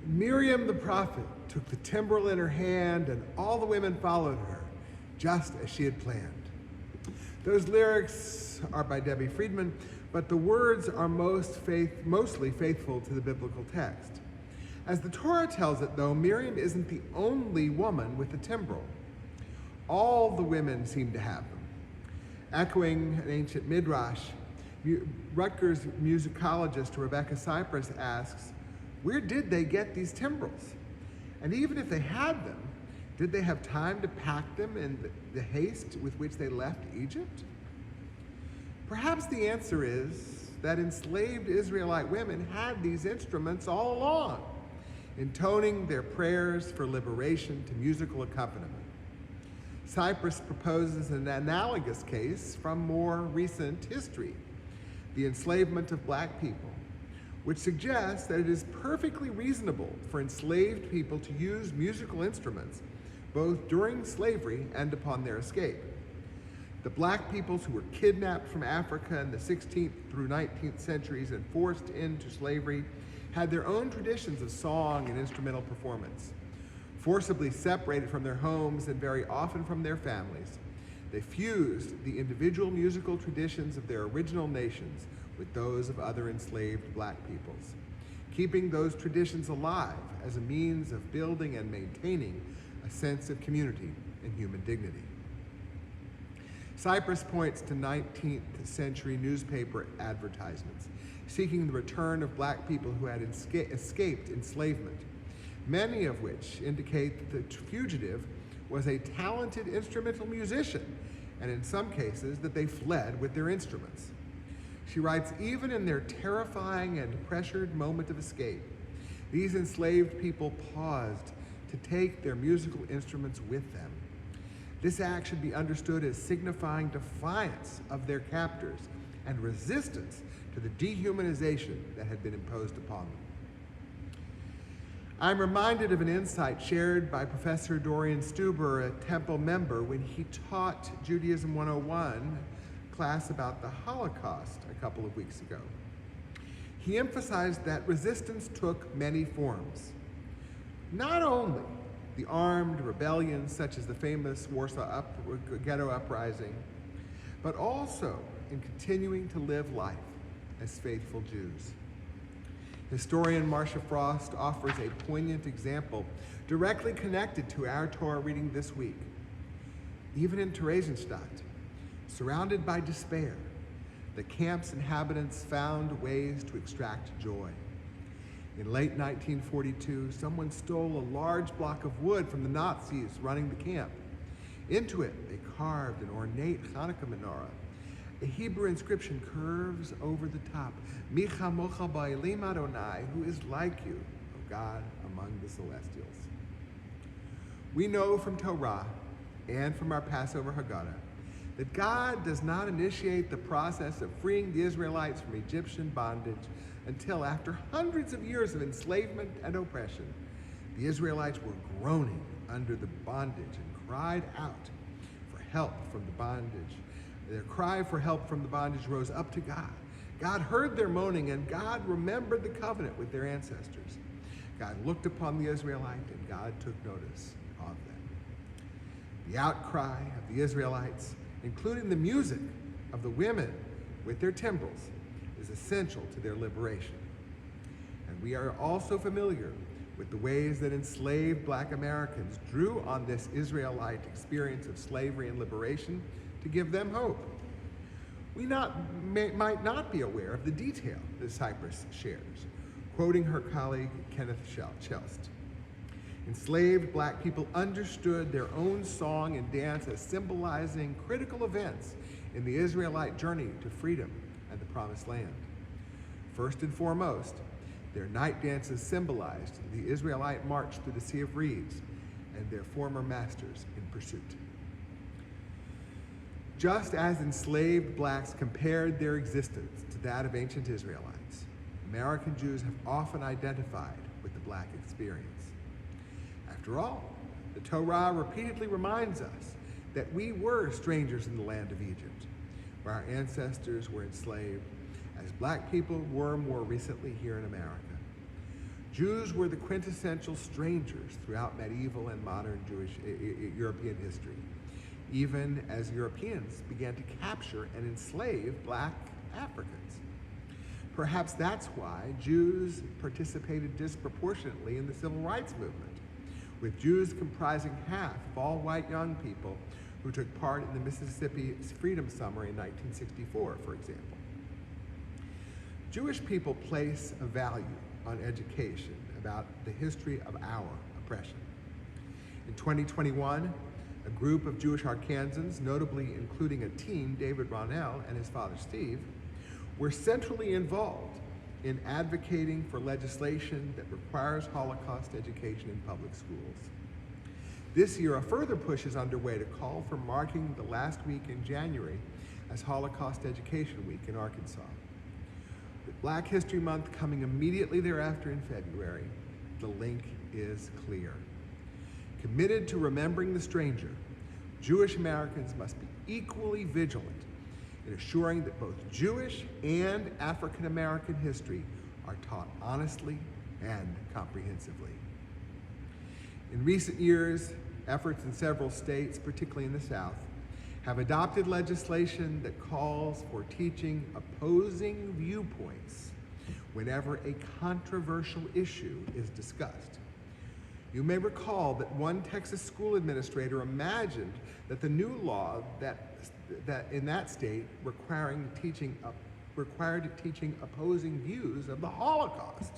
Miriam the prophet took the timbrel in her hand, and all the women followed her, just as she had planned. Those lyrics are by Debbie Friedman, but the words are mostly faithful to the biblical text. As the Torah tells it, though, Miriam isn't the only woman with a timbrel. All the women seem to have them. Echoing an ancient midrash, Rutgers musicologist Rebecca Cypress asks, where did they get these timbrels? And even if they had them, did they have time to pack them in the haste with which they left Egypt? Perhaps the answer is that enslaved Israelite women had these instruments all along, intoning their prayers for liberation to musical accompaniment. Cypress proposes an analogous case from more recent history, the enslavement of black people, which suggests that it is perfectly reasonable for enslaved people to use musical instruments both during slavery and upon their escape. The black peoples who were kidnapped from Africa in the 16th through 19th centuries and forced into slavery had their own traditions of song and instrumental performance. Forcibly separated from their homes and very often from their families, they fused the individual musical traditions of their original nations with those of other enslaved black peoples, keeping those traditions alive as a means of building and maintaining a sense of community and human dignity. Cypress points to 19th century newspaper advertisements seeking the return of black people who had escaped enslavement, many of which indicate that the fugitive was a talented instrumental musician, and in some cases that they fled with their instruments. She writes, even in their terrifying and pressured moment of escape, these enslaved people paused to take their musical instruments with them. This act should be understood as signifying defiance of their captors and resistance to the dehumanization that had been imposed upon them. I'm reminded of an insight shared by Professor Dorian Stuber, a Temple member, when he taught Judaism 101 class about the Holocaust a couple of weeks ago. He emphasized that resistance took many forms. Not only the armed rebellions such as the famous Warsaw Ghetto Uprising, but also in continuing to live life as faithful Jews. Historian Marcia Frost offers a poignant example directly connected to our Torah reading this week. Even in Theresienstadt, surrounded by despair, the camp's inhabitants found ways to extract joy. In late 1942, someone stole a large block of wood from the Nazis running the camp. Into it, they carved an ornate Hanukkah menorah. A Hebrew inscription curves over the top, Mi chamocha ba'elim Adonai, who is like you, O God, among the celestials. We know from Torah and from our Passover Haggadah that God does not initiate the process of freeing the Israelites from Egyptian bondage until after hundreds of years of enslavement and oppression. The Israelites were groaning under the bondage and cried out for help from the bondage. Their cry for help from the bondage rose up to God. God heard their moaning, and God remembered the covenant with their ancestors. God looked upon the Israelite, and God took notice of them. The outcry of the Israelites, including the music of the women with their timbrels, is essential to their liberation. And we are also familiar with the ways that enslaved black Americans drew on this Israelite experience of slavery and liberation to give them hope. We might not be aware of the detail that Cypress shares, quoting her colleague Kenneth Shelst. Enslaved black people understood their own song and dance as symbolizing critical events in the Israelite journey to freedom and the Promised Land. First and foremost, their night dances symbolized the Israelite march through the Sea of Reeds and their former masters in pursuit. Just as enslaved blacks compared their existence to that of ancient Israelites, American Jews have often identified with the black experience. After all, the Torah repeatedly reminds us that we were strangers in the land of Egypt, where our ancestors were enslaved, as black people were more recently here in America. Jews were the quintessential strangers throughout medieval and modern Jewish European history, even as Europeans began to capture and enslave black Africans. Perhaps that's why Jews participated disproportionately in the civil rights movement, with Jews comprising half of all white young people who took part in the Mississippi Freedom Summer in 1964, for example. Jewish people place a value on education about the history of our oppression. In 2021, a group of Jewish Arkansans, notably including a teen, David Ronell, and his father, Steve, were centrally involved in advocating for legislation that requires Holocaust education in public schools. This year, a further push is underway to call for marking the last week in January as Holocaust Education Week in Arkansas. With Black History Month coming immediately thereafter in February, the link is clear. Committed to remembering the stranger, Jewish Americans must be equally vigilant in assuring that both Jewish and African American history are taught honestly and comprehensively. In recent years, efforts in several states, particularly in the South, have adopted legislation that calls for teaching opposing viewpoints whenever a controversial issue is discussed. You may recall that one Texas school administrator imagined that the new law that in that state required teaching opposing views of the Holocaust.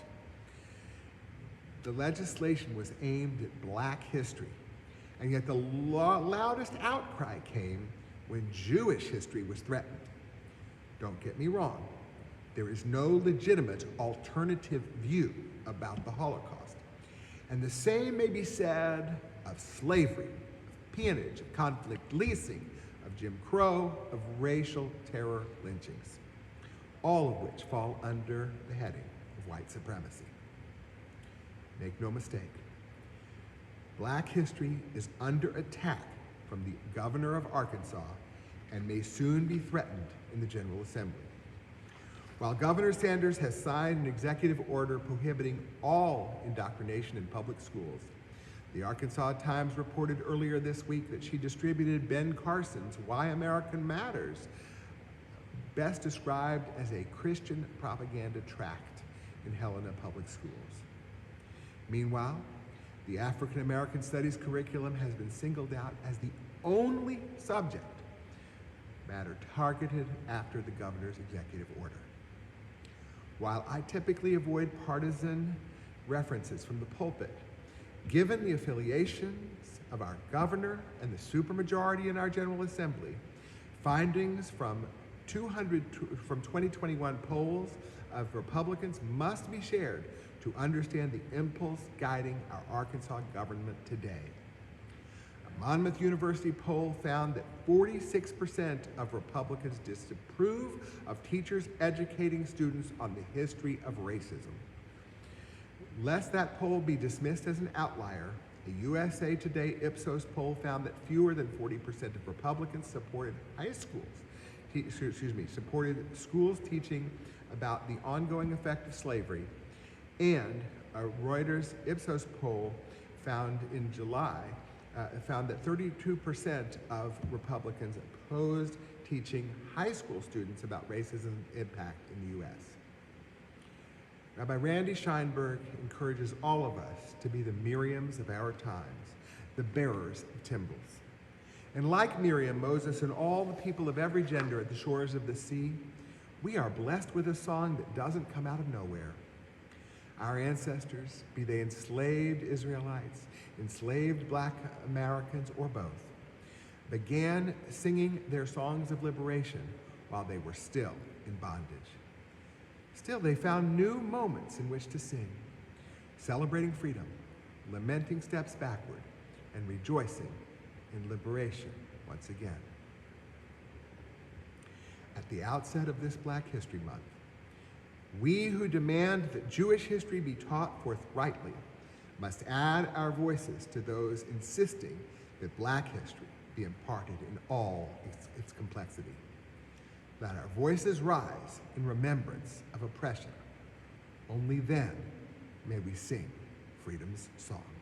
The legislation was aimed at Black history, and yet the loudest outcry came when Jewish history was threatened. Don't get me wrong, there is no legitimate alternative view about the Holocaust. And the same may be said of slavery, of peonage, of conflict leasing, of Jim Crow, of racial terror lynchings, all of which fall under the heading of white supremacy. Make no mistake, Black history is under attack from the governor of Arkansas and may soon be threatened in the General Assembly. While Governor Sanders has signed an executive order prohibiting all indoctrination in public schools, the Arkansas Times reported earlier this week that she distributed Ben Carson's Why American Matters, best described as a Christian propaganda tract in Helena Public Schools. Meanwhile, the African American Studies curriculum has been singled out as the only subject matter targeted after the governor's executive order. While I typically avoid partisan references from the pulpit, given the affiliations of our governor and the supermajority in our General Assembly, findings from 2021 polls of Republicans must be shared to understand the impulse guiding our Arkansas government today. A Monmouth University poll found that 46% of Republicans disapprove of teachers educating students on the history of racism. Lest that poll be dismissed as an outlier, a USA Today Ipsos poll found that fewer than 40% of Republicans supported supported schools teaching about the ongoing effect of slavery, and a Reuters Ipsos poll found in July found that 32% of Republicans opposed teaching high school students about racism's impact in the U.S. Rabbi Randy Scheinberg encourages all of us to be the Miriams of our times, the bearers of timbrels. And like Miriam, Moses, and all the people of every gender at the shores of the sea, we are blessed with a song that doesn't come out of nowhere. Our ancestors, be they enslaved Israelites, enslaved Black Americans, or both, began singing their songs of liberation while they were still in bondage. Still, they found new moments in which to sing, celebrating freedom, lamenting steps backward, and rejoicing in liberation once again. At the outset of this Black History Month, we who demand that Jewish history be taught forthrightly must add our voices to those insisting that Black history be imparted in all its complexity. Let our voices rise in remembrance of oppression. Only then may we sing freedom's song.